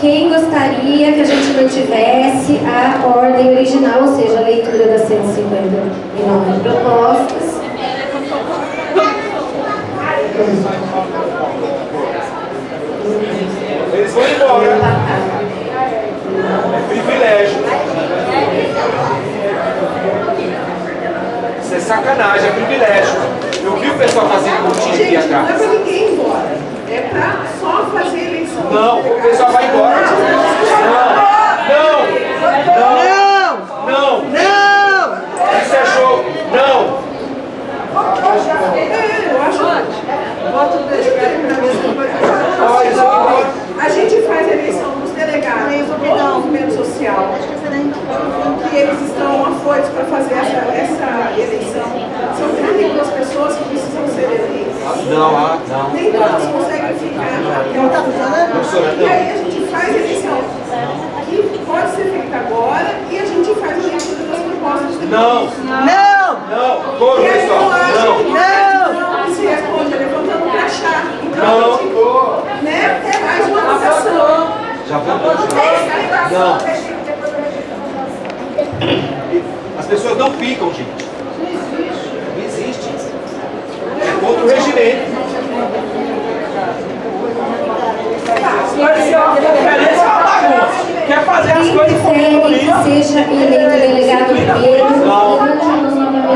Quem gostaria que a gente mantivesse a ordem original, ou seja, a leitura das 159 propostas? Eles vão embora. É privilégio. Isso é sacanagem, é privilégio. Eu vi o pessoal fazendo curtinho aqui Gente, não é atrás. pra ninguém ir embora. É pra só fazer eleição. Não, o pessoal vai embora. Não, não, não, não. Isso é jogo. Não. Eu acho ótimo. Deixa eu terminar mesmo. A gente faz a eleição dos delegados do movimento social, que eles estão afoitos para fazer essa eleição. São 32 pessoas que precisam ser eleitas. Não. Nem todas conseguem ficar. E aí a gente faz a eleição, que pode ser feita agora, e a gente faz a leitura das propostas depois. Não. Coro, E aí pessoal. eu acho que Não. não se responde levantando o crachá. Então, Não. a gente, né, é mais uma votação. Já votou. Não. As pessoas não ficam, gente. Não existe. É contra o regimento. Isso é uma bagunça. Quer fazer as Quem coisas prefere comigo que seja eleito delegado primeiro? Não. A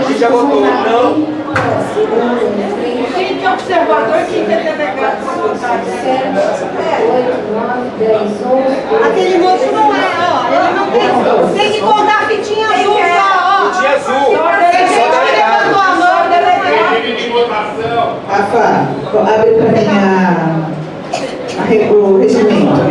gente já votou. Não. Quem que é observador e quem que é delegado para votar? 7, 8, 9, 10, 11. Aquele moço não é, ó. Ele não tem que contar a fitinha azul, ó. Fitinha azul. Ele levantou a mão, delegado. Rafa, abre para mim o regimento.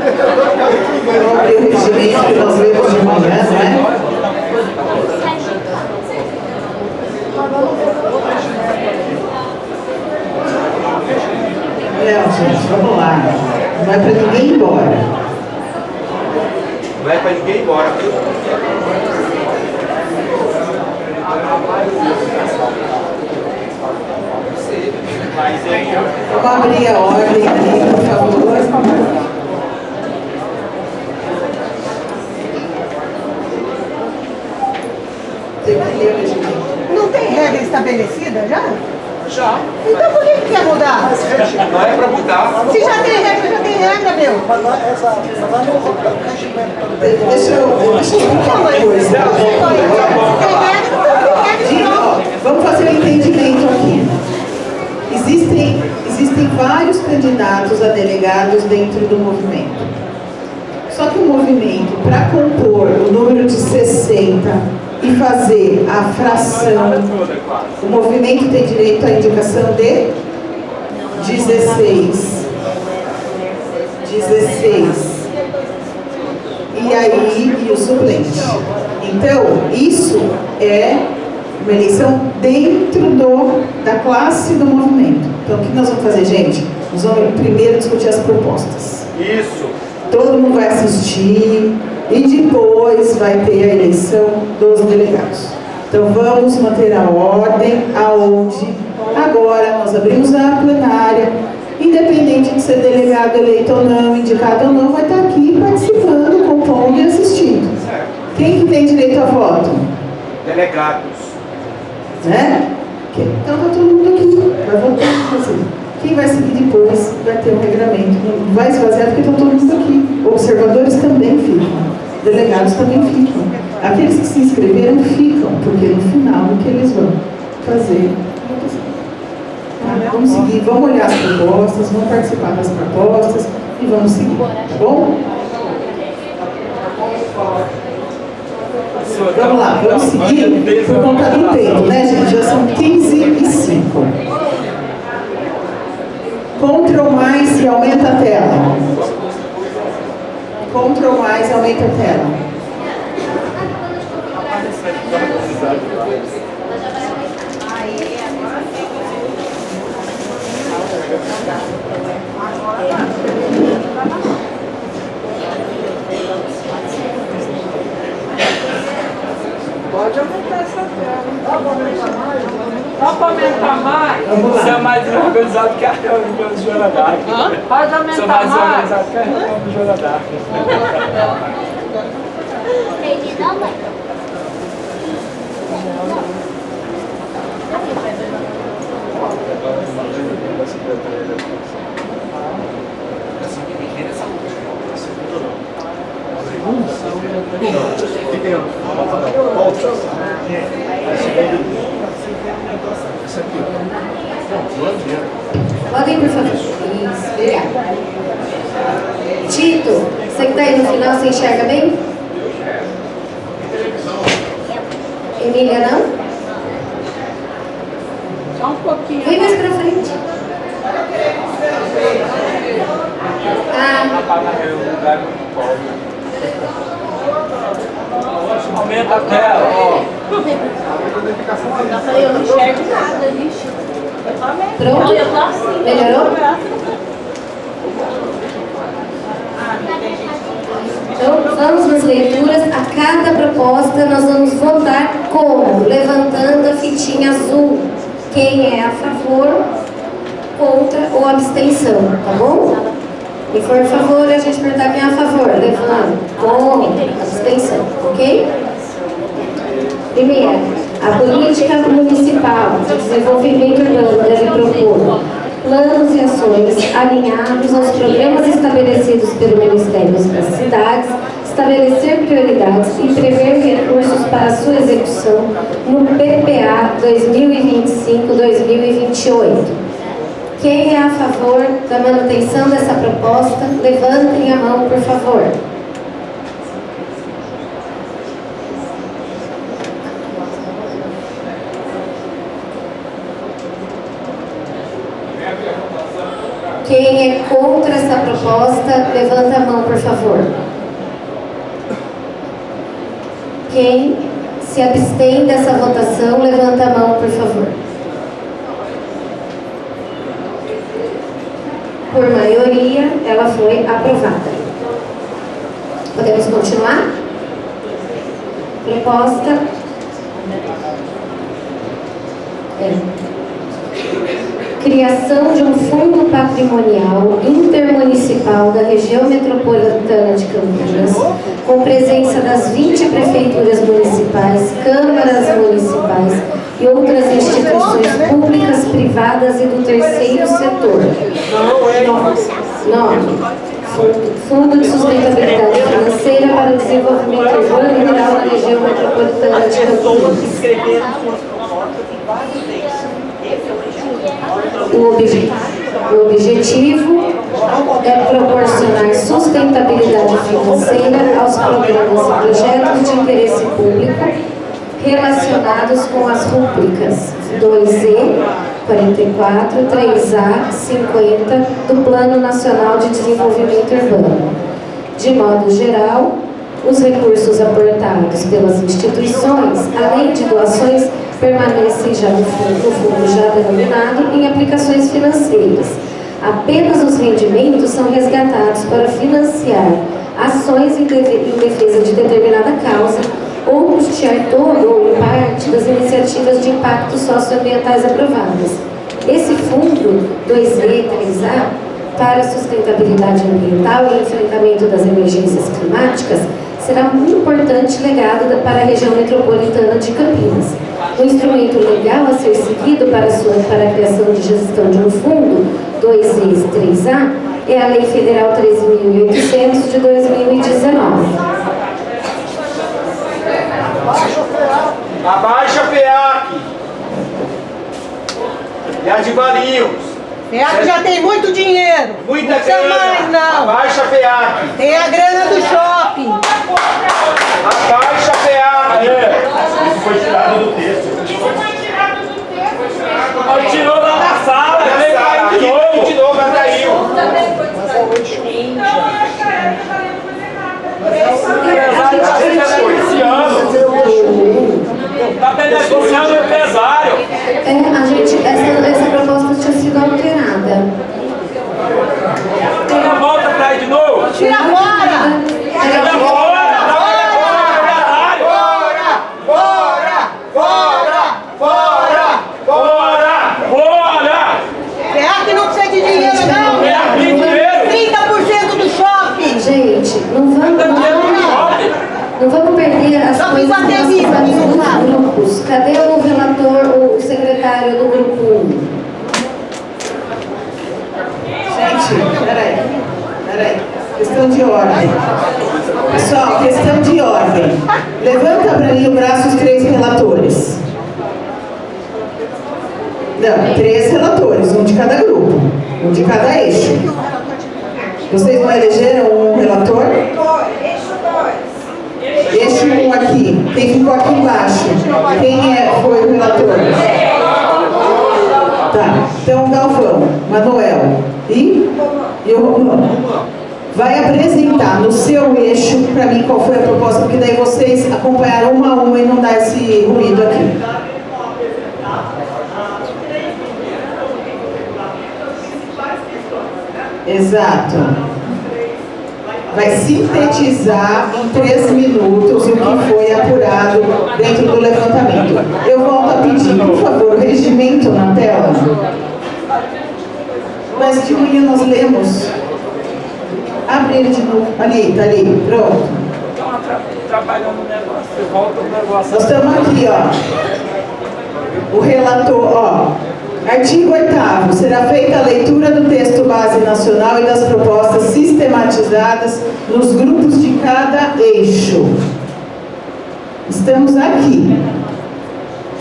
Eu abri o regimento que nós lemos de manhã, não é? Não, gente, vamos lá. Não é para ninguém ir embora. Não é pra ninguém ir embora. Vamos abrir a ordem ali, por favor. Tem que ler o regimento. Não tem regra estabelecida já? Já. Então por que quer mudar? Não é pra mudar. Se já tem regra, meu. Deixa eu explicar uma coisa. Vamos fazer um entendimento aqui. Existem vários candidatos a delegados dentro do movimento. Só que o movimento, para compor o número de 60 e fazer a fração, o movimento tem direito à indicação de 16. E o suplente. Então, isso é uma eleição dentro da classe do movimento. Então, o que nós vamos fazer, gente? Nós vamos primeiro discutir as propostas. Isso. Todo mundo vai assistir e depois vai ter a eleição dos delegados. Então, vamos manter a ordem aonde agora nós abrimos a plenária, independente de ser delegado eleito ou não, indicado ou não, vai estar aqui participando, compondo e assistindo. Quem que tem direito a voto? Delegados. Né? Então tá todo mundo aqui, vai votar assim. Quem vai seguir depois vai ter um regramento. Não vai esvaziar porque estão todo mundo aqui. Observadores também ficam, delegados também ficam. Aqueles que se inscreveram ficam, porque no final o que eles vão fazer. Tá? Vamos seguir, vamos olhar as propostas, vamos participar das propostas e vamos seguir, tá bom? Vamos lá, vamos seguir por conta do tempo, né, gente? Já são 15h05. Ctrl mais e aumenta a tela. Ctrl mais e aumenta a tela. Pode aumentar essa tela. Dá para aumentar mais? Dá para aumentar mais? Você é mais desorganizado que a reunião do Joana Dark. Pode aumentar Sou mais mais? desorganizado que a reunião do Joana Dark. Podem, por favor. Isso, obrigada. Tito, você que está aí no final, você enxerga bem? Emília, não? Só um pouquinho. Vem mais pra frente. Ah, Aumenta a tela, ó. Eu não enxergo nada, bicho. pronto? Eu tô assim. Melhorou? Então, vamos nas leituras. A cada proposta, nós vamos votar como? Levantando a fitinha azul. Quem é a favor, contra ou abstenção, tá bom? Quem for a favor, a gente perguntar quem é a favor. Levando, contra, abstenção, ok? Primeiro, a política municipal de desenvolvimento urbano deve propor planos e ações alinhados aos programas estabelecidos pelo Ministério das Cidades, estabelecer prioridades e prever recursos para sua execução no PPA 2025-2028. Quem é a favor da manutenção dessa proposta, levantem a mão, por favor. Quem é contra essa proposta, levanta a mão, por favor. Quem se abstém dessa votação, levanta a mão, por favor. Por maioria, ela foi aprovada. Podemos continuar? Proposta. Criação de um fundo patrimonial intermunicipal da região metropolitana de Campinas, com presença das 20 prefeituras municipais, câmaras municipais e outras instituições públicas, privadas e do terceiro setor. 9. Fundo de Sustentabilidade Financeira para o Desenvolvimento Urbano e Rural na região metropolitana de Campinas. O objetivo é proporcionar sustentabilidade financeira aos programas e projetos de interesse público relacionados com as rúbricas 2E, 44, 3A, 50 do Plano Nacional de Desenvolvimento Urbano. De modo geral, os recursos aportados pelas instituições, além de doações, permanecem já no fundo já denominado em aplicações financeiras. Apenas os rendimentos são resgatados para financiar ações em defesa de determinada causa ou custear todo ou em parte das iniciativas de impacto socioambientais aprovadas. Esse fundo 2E, 3A, para a sustentabilidade ambiental e enfrentamento das emergências climáticas, será um importante legado para a região metropolitana de Campinas. O instrumento legal a ser seguido para a criação de gestão de um fundo 2E, 3A é a Lei Federal 13.800 de 2019. Abaixa a PEAC. E a de Valinhos. PEAC já tem muito dinheiro. Muita não precisa grana. mais, não. Abaixa a PEAC. Tem a grana do shopping. Abaixa a PEAC. Foi tirado do texto. Tirou lá na sala, veio aí de novo. De novo, ela caiu. Tá beneficiando o empresário. Essa proposta tinha sido alterada. Tira volta pra aí de novo. Tira fora. Tira fora. Tá beneficiando o empresário. depois com a nós Devita, passamos não nos fala. grupos. Cadê o relator, o secretário do grupo 1? Gente, peraí. Questão de ordem. Pessoal, questão de ordem. Levanta para mim o braço os 3 relatores. Não, 3 relatores, um de cada grupo, um de cada eixo. Vocês não elegeram um relator? Eixo 1 aqui. Quem ficou aqui embaixo? Quem foi o relator? Tá, então Galvão, Manuel e o Romão. Vai apresentar no seu eixo para mim qual foi a proposta, porque daí vocês acompanharam uma a uma e não dá esse ruído aqui. Exato. Vai sintetizar em 3 minutos o que foi apurado dentro do levantamento. Eu volto a pedir, por favor, o regimento na tela. Mas de manhã nós lemos. Abre ele de novo. Ali, tá ali. Pronto. Estão trabalhando no negócio, volta o negócio. Nós estamos aqui, ó. O relator, ó. Artigo 8º. Será feita a leitura do texto base nacional e das propostas sistematizadas nos grupos de cada eixo. Estamos aqui.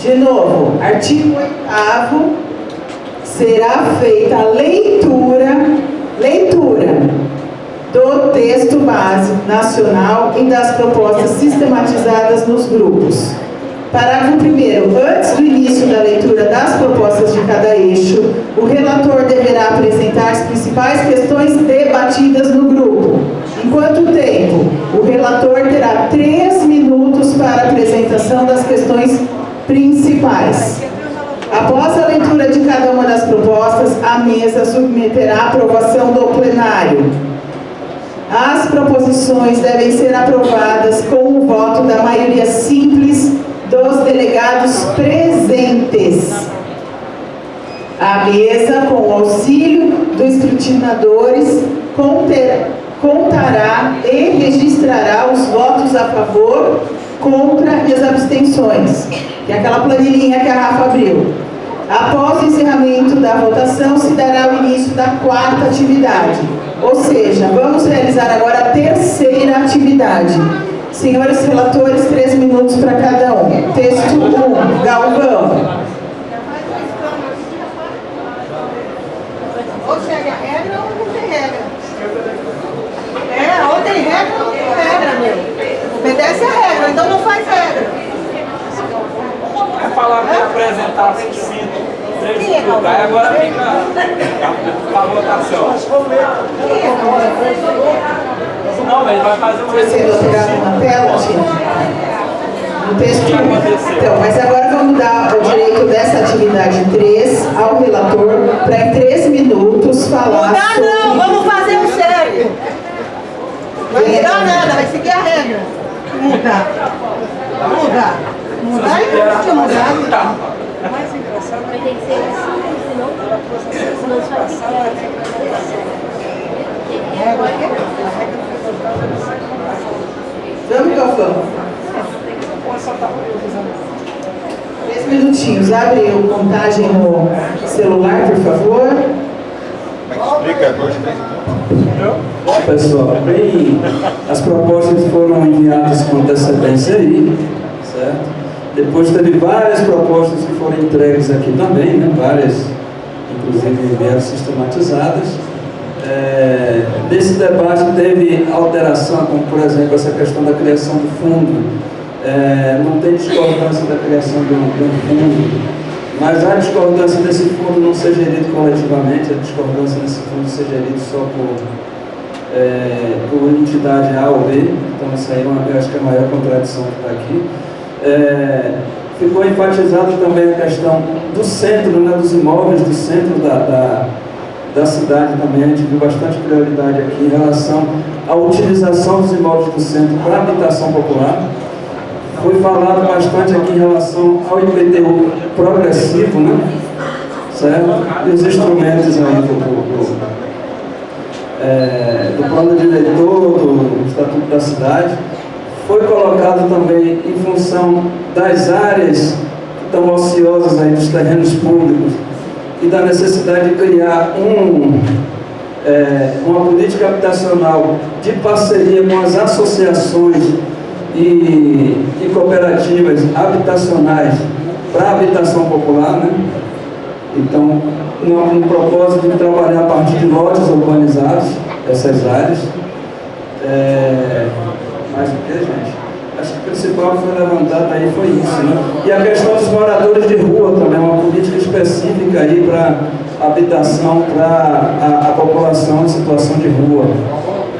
De novo, artigo 8º. Será feita a leitura do texto base nacional e das propostas sistematizadas nos grupos. Parágrafo 1º. Antes do início da leitura das propostas de cada eixo, o relator deverá apresentar as principais questões debatidas no grupo. Em quanto tempo? O relator terá 3 minutos para a apresentação das questões principais. Após a leitura de cada uma das propostas, a mesa submeterá a aprovação do plenário. As proposições devem ser aprovadas com o voto da maioria simples dos delegados presentes. A mesa, com o auxílio dos escrutinadores, contará e registrará os votos a favor, contra e as abstenções, que é aquela planilhinha que a Rafa abriu. Após o encerramento da votação, se dará o início da 4ª atividade. Ou seja, vamos realizar agora a 3ª atividade. Senhores relatores, 3 minutos para cada um. Texto 1, Galvão. Ou segue a regra ou não tem regra. Ou tem regra ou não tem regra, meu. Obedece a regra, então não faz regra. É falar que apresentar sucinto, 3 minutos, aí agora fica a votação. Não, mas vai fazer um Você alterado na tela, Tino? No texto 1. Então, mas agora vamos dar o direito dessa atividade 3 ao relator para em 3 minutos falar Mudar sobre... não, vamos fazer o certo. Vai mudar nada, vai seguir a regra. Mudar. Mudar e não tinha mudado. Vai ter que ser assim, senão você vai Vamos, Galvão. 3 minutinhos. Abre o contagem no celular, por favor. Explica, 2, 3. Pessoal, as propostas foram enviadas com antecedência aí, certo? Depois teve várias propostas que foram entregues aqui também, né? Várias, inclusive, vieram sistematizadas. Nesse debate teve alteração, como por exemplo essa questão da criação do fundo. Não tem discordância da criação de um fundo, mas a discordância desse fundo não ser gerido coletivamente, a discordância desse fundo ser gerido só por entidade A ou B. Então isso aí eu acho que é a maior contradição que está aqui. Ficou enfatizada também a questão do centro, né, dos imóveis do centro da cidade também. A gente viu bastante prioridade aqui em relação à utilização dos imóveis do centro para habitação popular. Foi falado bastante aqui em relação ao IPTU progressivo, né? Certo? E os instrumentos aí do plano diretor, do Estatuto da Cidade. foi colocado também em função das áreas que estão ociosas aí dos terrenos públicos e da necessidade de criar uma política habitacional de parceria com as associações e cooperativas habitacionais para a habitação popular, né? Então, no propósito de trabalhar a partir de lotes urbanizados, essas áreas. Mais o que, gente? Acho que o principal que foi levantado aí foi isso, né? E a questão dos moradores de rua também, uma política específica aí para habitação, para a população em situação de rua.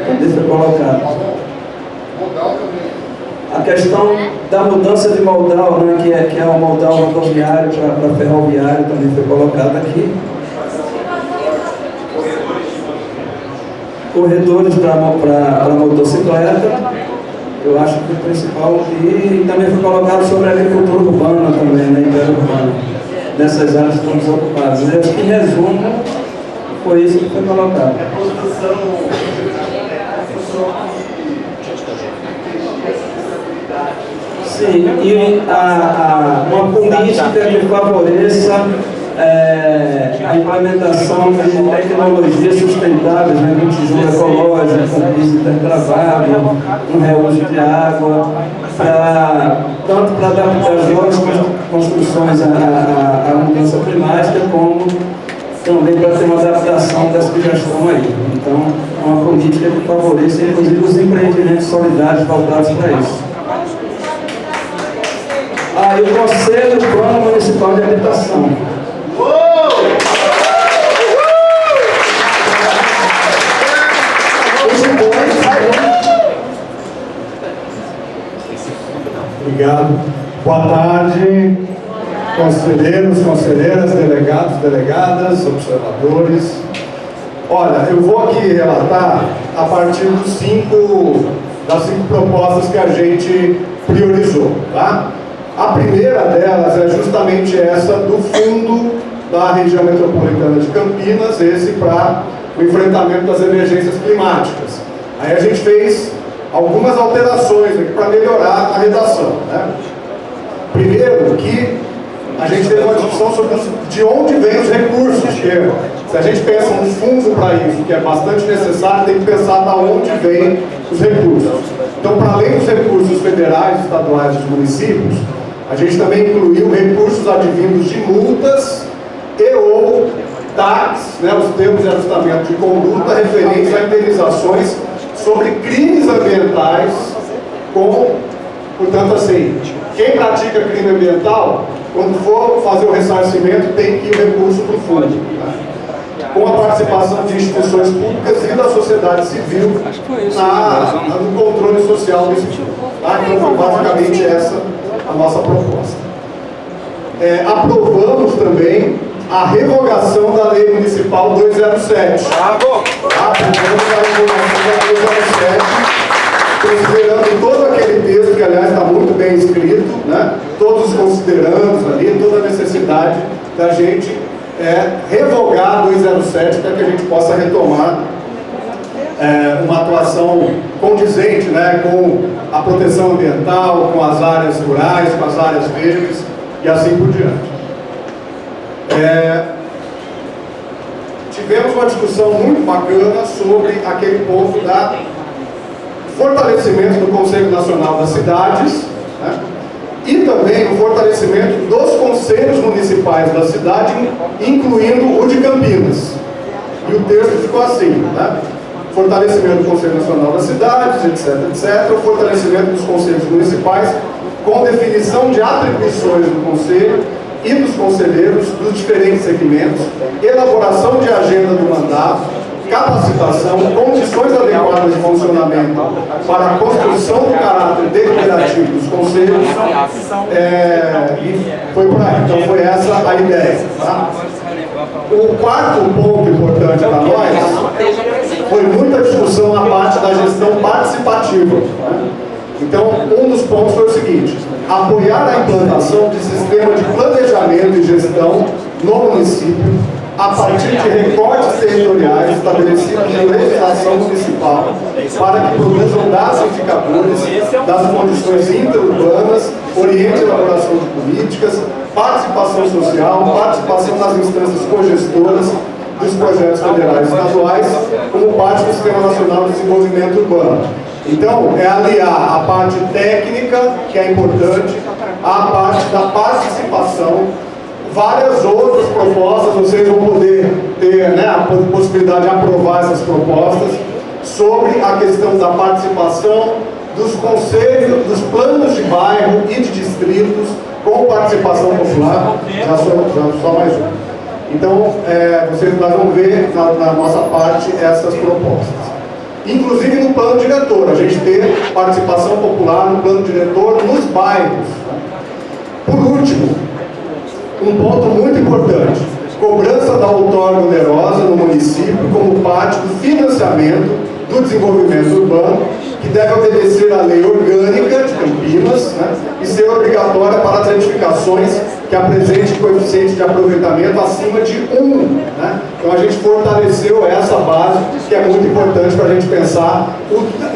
Também foi colocado. A questão da mudança de modal, né, que é o modal rodoviário para ferroviário, também foi colocado aqui. Corredores para motocicleta, eu acho que o principal, e também foi colocado sobre a agricultura urbana também, né, interurbana, nessas áreas que estão desocupadas. Eu acho que, em resumo, foi isso que foi colocado. Sim, e uma política que favoreça a implementação de tecnologias sustentáveis, né, com tijolo ecológico, com piso intertravável, com reuso de água, tanto para adaptar as novas construções à mudança climática, como também para ter uma adaptação das que já estão aí. Então, é uma política que favoreça, inclusive, os empreendimentos solidários voltados para isso. E o Conselho Plano Municipal de Habitação. Obrigado. Boa tarde, conselheiros, conselheiras, delegados, delegadas, observadores. Olha, eu vou aqui relatar a partir das 5 propostas que a gente priorizou, tá? A primeira delas é justamente essa do fundo da região metropolitana de Campinas, esse para o enfrentamento das emergências climáticas. Aí a gente fez algumas alterações aqui para melhorar a redação, né? Primeiro, que a gente teve uma discussão sobre de onde vêm os recursos, porque se a gente pensa num fundo para isso, que é bastante necessário, tem que pensar de onde vêm os recursos. Então, para além dos recursos federais, estaduais e dos municípios, a gente também incluiu recursos advindos de multas e ou TACs, né, os termos de ajustamento de conduta referentes a indenizações sobre crimes ambientais, portanto, assim, quem pratica crime ambiental, quando for fazer o ressarcimento, tem que ir o recurso para o fundo, né? Com a participação de instituições públicas e da sociedade civil no controle social desse fundo. Tá? Então, foi basicamente essa a nossa proposta. Aprovamos também a revogação da Lei Municipal 207. Aprovamos a revogação da 207, considerando todo aquele texto, que aliás está muito bem escrito, né? Todos os considerandos ali, toda a necessidade da gente revogar a 207 para que a gente possa retomar uma atuação condizente, né, com a proteção ambiental, com as áreas rurais, com as áreas verdes e assim por diante. Tivemos uma discussão muito bacana sobre aquele ponto da fortalecimento do Conselho Nacional das Cidades, né, e também o fortalecimento dos conselhos municipais da cidade, incluindo o de Campinas. E o texto ficou assim, né? Fortalecimento do Conselho Nacional das Cidades, etc, etc. O fortalecimento dos conselhos municipais com definição de atribuições do conselho e dos conselheiros dos diferentes segmentos, elaboração de agenda do mandato, capacitação, condições adequadas de funcionamento para a construção do caráter deliberativo dos conselhos, e foi por aí. Então foi essa a ideia. Tá? O quarto ponto importante para nós foi muita discussão na parte da gestão participativa. Né? Então, um dos pontos foi o seguinte: apoiar a implantação de sistema de planejamento e gestão no município, a partir de recortes territoriais estabelecidos em legislação municipal para que produzam dados indicadores das condições interurbanas, oriente a elaboração de políticas, participação social, participação nas instâncias cogestoras dos projetos federais e estaduais como parte do Sistema Nacional de Desenvolvimento Urbano. Então, é aliar a parte técnica, que é importante, à parte da participação. Várias outras propostas, vocês vão poder ter, né, a possibilidade de aprovar essas propostas sobre a questão da participação dos conselhos, dos planos de bairro e de distritos com participação popular. Já só mais um. Então, nós vamos ver na nossa parte essas propostas. Inclusive no plano diretor, a gente ter participação popular no plano diretor nos bairros. Por último, um ponto muito importante, cobrança da outorga onerosa no município como parte do financiamento do desenvolvimento urbano, que deve obedecer à lei orgânica de Campinas, né, e ser obrigatória para as edificações que apresentem coeficiente de aproveitamento acima de 1. Né? Então a gente fortaleceu essa base, que é muito importante para a gente pensar,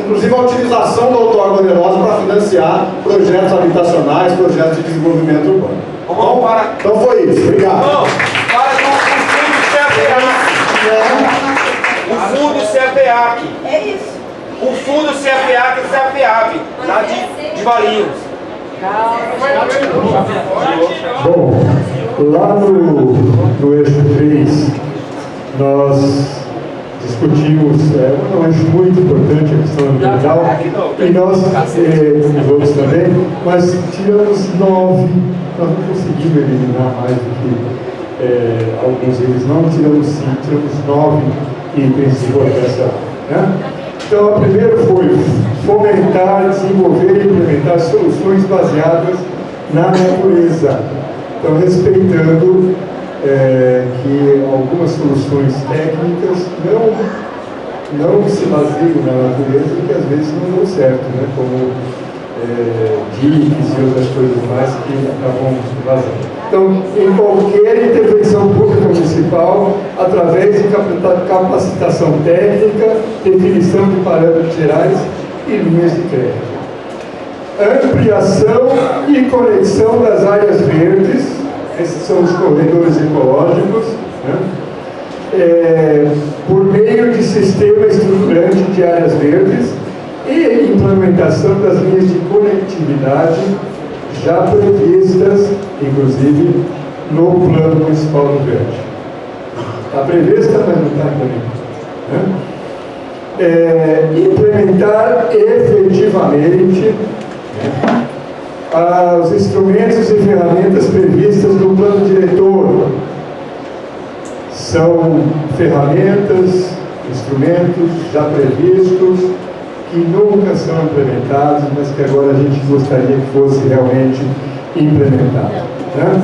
inclusive a utilização da outorga onerosa para financiar projetos habitacionais, projetos de desenvolvimento urbano. Vamos para. Então foi isso, obrigado. Vamos para o fundo CEPEAC. É isso. O fundo CEPEAC e CEPEAB, lá de Valinhos. Bom, lá no eixo 3, nós discutimos um eixo muito importante, a questão ambiental, e nós, os outros também, mas tiramos 9, nós não conseguimos eliminar mais do que alguns deles não, tiramos 5, tiramos 9 itens de importância, né? Então, a primeira foi fomentar, desenvolver e implementar soluções baseadas na natureza. Então, respeitando que algumas soluções técnicas não se baseiam na natureza e que às vezes não dão certo, né? Como diques e outras coisas mais que acabam vazando. Então, em qualquer intervenção pública municipal, através de capacitação técnica, definição de parâmetros gerais e linhas de crédito. Ampliação e conexão das áreas verdes, esses são os corredores ecológicos, né? Por meio de sistema estruturante de áreas verdes e implementação das linhas de conectividade já previstas, inclusive, no Plano Municipal do Verde. Está prevista, mas não está implementada. Implementar efetivamente os instrumentos e ferramentas previstas no Plano Diretor. São ferramentas, instrumentos já previstos, que nunca são implementados, mas que agora a gente gostaria que fosse realmente implementado, né?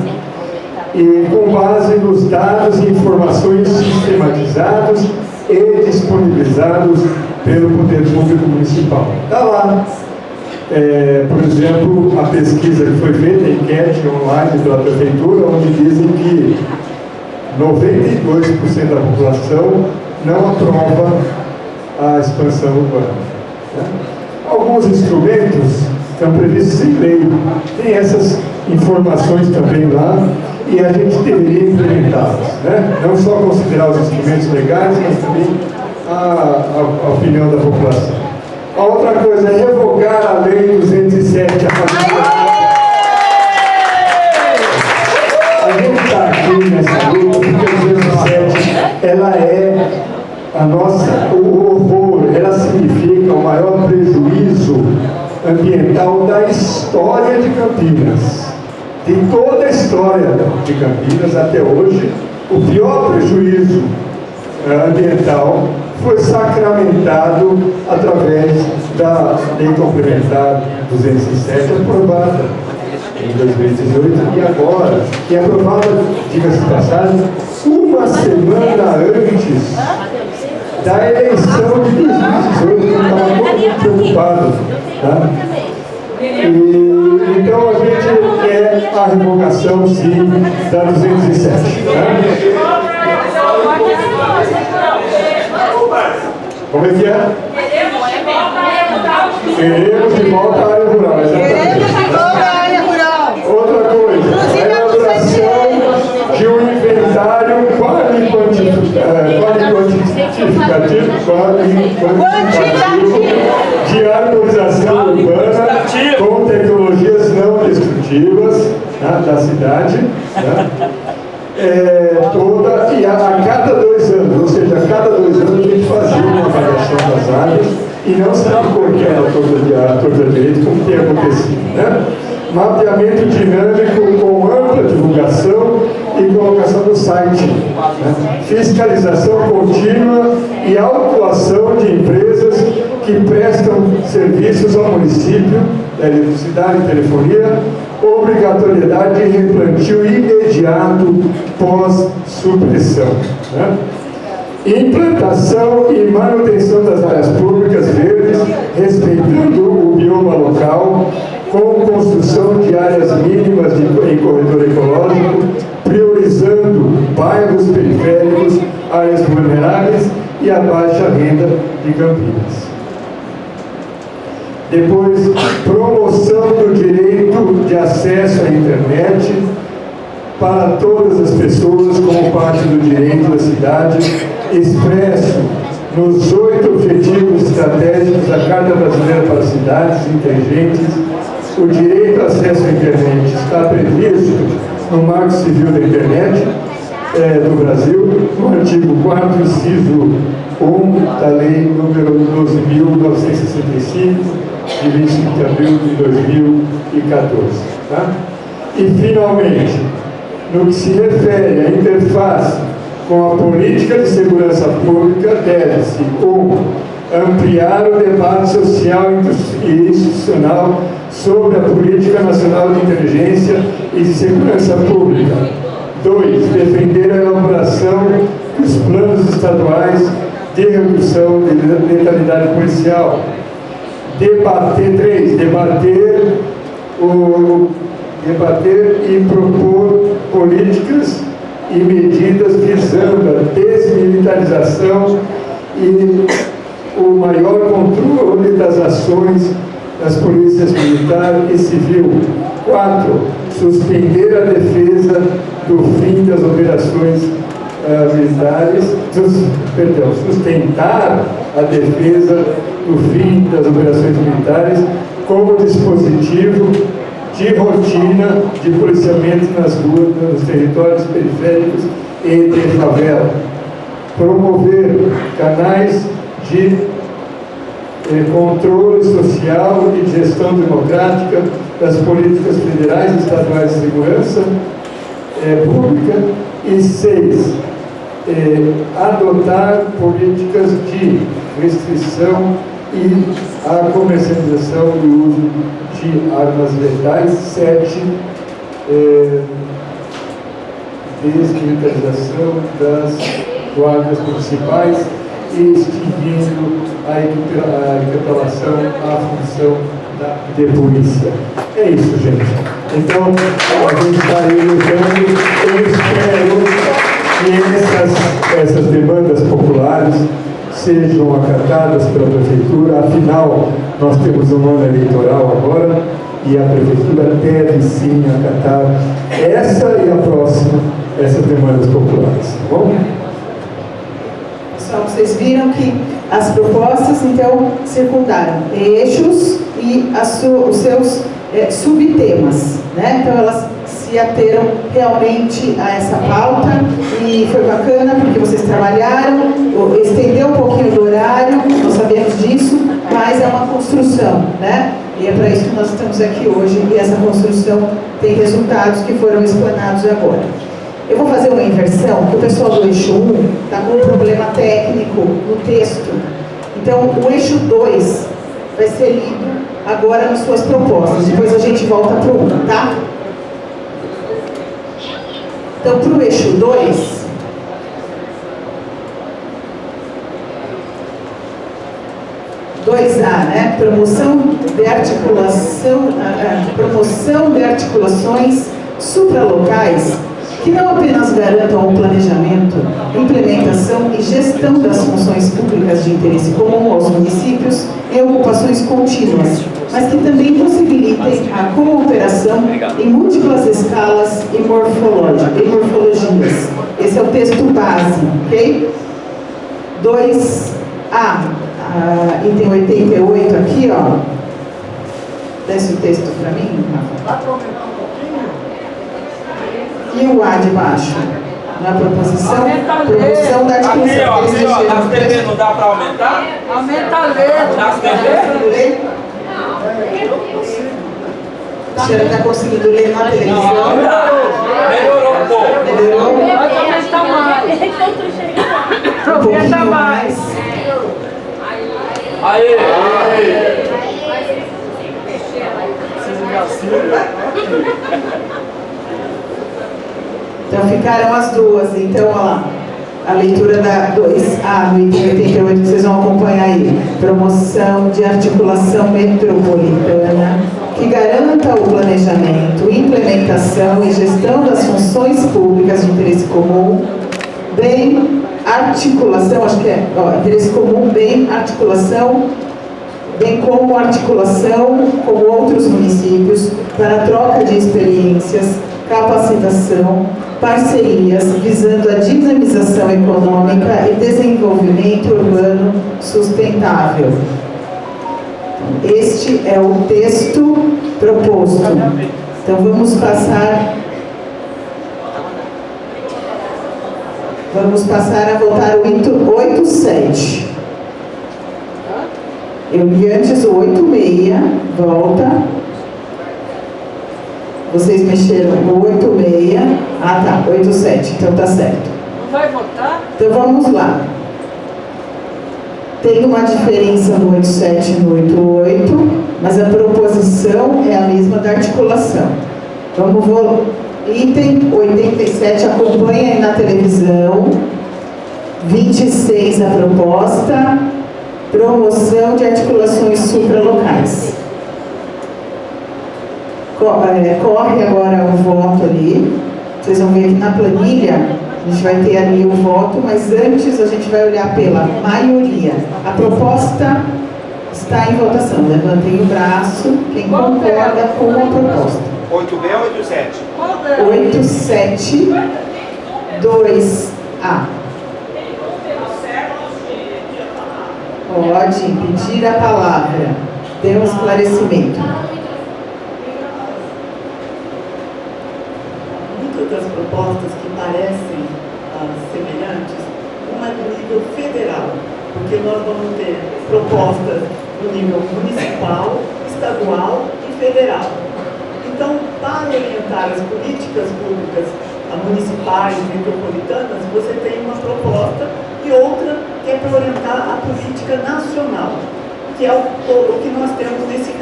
E com base nos dados e informações sistematizados e disponibilizados pelo Poder Público Municipal. Está lá, por exemplo, a pesquisa que foi feita, a enquete online pela Prefeitura, onde dizem que 92% da população não aprova a expansão urbana. Alguns instrumentos estão previstos em lei, tem essas informações também lá e a gente deveria implementá-las, né? Não só considerar os instrumentos legais, mas também a opinião da população. A outra coisa é revogar a Lei 207. A gente está aqui nessa luta porque a 207 ela é o horror, ela significa o maior prejuízo ambiental da história de Campinas. De toda a história de Campinas até hoje, o pior prejuízo ambiental foi sacramentado através da Lei Complementar 207, aprovada em 2018 e agora, que é aprovada, diga-se de passagem, uma semana antes da eleição de 2018, que estava muito preocupado. Tá? Então a gente quer a revogação, sim, da 207. Tá? Como é que é? Queremos de volta à área rural, exatamente. Outra coisa, a elaboração de um inventário quantitativo de arborização urbana com tecnologias não destrutivas, né, da cidade, né, toda, e a cada 2 anos, ou seja, a cada 2 anos a gente fazia uma avaliação das áreas e não sabe por que era toda direito, como tem acontecido, né? Mapeamento dinâmico com ampla divulgação e colocação no site, né? Fiscalização contínua e autuação de empresas que prestam serviços ao município, da eletricidade e telefonia, obrigatoriedade de replantio imediato pós-supressão, né? Implantação e manutenção das áreas públicas verdes, respeitando o bioma local, com construção de áreas mínimas em corredor ecológico, priorizando bairros periféricos, áreas vulneráveis e a baixa renda de Campinas. Depois, promoção do direito de acesso à internet para todas as pessoas como parte do direito da cidade, expresso nos 8 objetivos estratégicos da Carta Brasileira para Cidades Inteligentes. O direito ao acesso à internet está previsto no Marco Civil da Internet do Brasil, no artigo 4º, inciso 1 da Lei número 12.965, de 25 de abril de 2014. Tá? E, finalmente, no que se refere à interface com a política de segurança pública, deve-se 1. Ampliar o debate social e institucional sobre a Política Nacional de Inteligência e de Segurança Pública. 2. Defender a elaboração dos planos estaduais de redução de letalidade policial. 3. Debater e propor políticas e medidas visando a desmilitarização e o maior controle das ações das polícias militar e civil. 4. Suspender a defesa do fim das operações militares, sustentar a defesa do fim das operações militares como dispositivo de rotina de policiamento nas ruas, nos territórios periféricos e de favela. Promover canais de controle social e de gestão democrática das políticas federais e estaduais de segurança pública. E 6. Adotar políticas de restrição e a comercialização e uso de armas letais. 7. Desmilitarização das guardas municipais e extinguindo a equiparação à função de polícia. É isso, gente. Então, a gente está aí lutando. Eu espero que essas demandas populares sejam acatadas pela Prefeitura. Afinal, nós temos um ano eleitoral agora e a Prefeitura deve sim acatar essa e a próxima, essas demandas populares. Tá bom? Pessoal, vocês viram que as propostas, então, circundaram eixos e os seus subtemas, né? Então, elas se ateram realmente a essa pauta e foi bacana porque vocês trabalharam, estendeu um pouquinho do horário, nós sabemos disso, mas é uma construção, né? E é para isso que nós estamos aqui hoje e essa construção tem resultados que foram explanados agora. Eu vou fazer uma inversão, que o pessoal do eixo 1 está com um problema técnico no texto. Então, o eixo 2 vai ser lido agora nas suas propostas. Depois a gente volta para o 1, tá? Então, para o eixo 2, né? Promoção de articulações supralocais que não apenas garantam o planejamento, implementação e gestão das funções públicas de interesse comum aos municípios em ocupações contínuas, mas que também possibilitem a cooperação em múltiplas escalas e morfologias. Esse é o texto base, ok? 2A, item 88 aqui, ó. Desce o texto para mim, Rafa. E o A de baixo? Na proposição da articulação. Aqui, ó, nas TV não dá para aumentar? Aumenta a letra. Nas TV? A senhora está conseguindo ler na televisão? Melhorou um pouco. Melhorou? Pode aumentar mais. Um pouquinho mais. Aí. Então ficaram as duas. Então, olha lá. A leitura da 2A no item 88 que vocês vão acompanhar aí. Promoção de articulação metropolitana que garanta o planejamento, implementação e gestão das funções públicas de interesse comum, bem articulação, acho que é, interesse comum, bem articulação, bem como articulação com outros municípios para troca de experiências, capacitação, parcerias visando a dinamização econômica e desenvolvimento urbano sustentável. Este é o texto proposto. Então vamos passar a votar o 87. Eu li antes o 86, volta. Vocês mexeram no 86. Ah, tá, 87, então tá certo. Não vai votar? Então vamos lá. Tem uma diferença no 87 e no 88, mas a proposição é a mesma da articulação. Vamos item 87, acompanha aí na televisão. 26 a proposta, promoção de articulações supralocais. Corre agora o voto ali. Vocês vão ver que na planilha a gente vai ter ali o voto, mas antes a gente vai olhar pela maioria. A proposta está em votação. Levantem o braço, quem concorda com a proposta. 8B ou 87? 87, 2A. Pode pedir a palavra. Dê um esclarecimento. Muitas das propostas que parecem semelhantes, uma é do nível federal, porque nós vamos ter propostas no nível municipal, estadual e federal. Então, para orientar as políticas públicas municipais, metropolitanas, você tem uma proposta e outra que é para orientar a política nacional, que é o que nós temos nesse caso.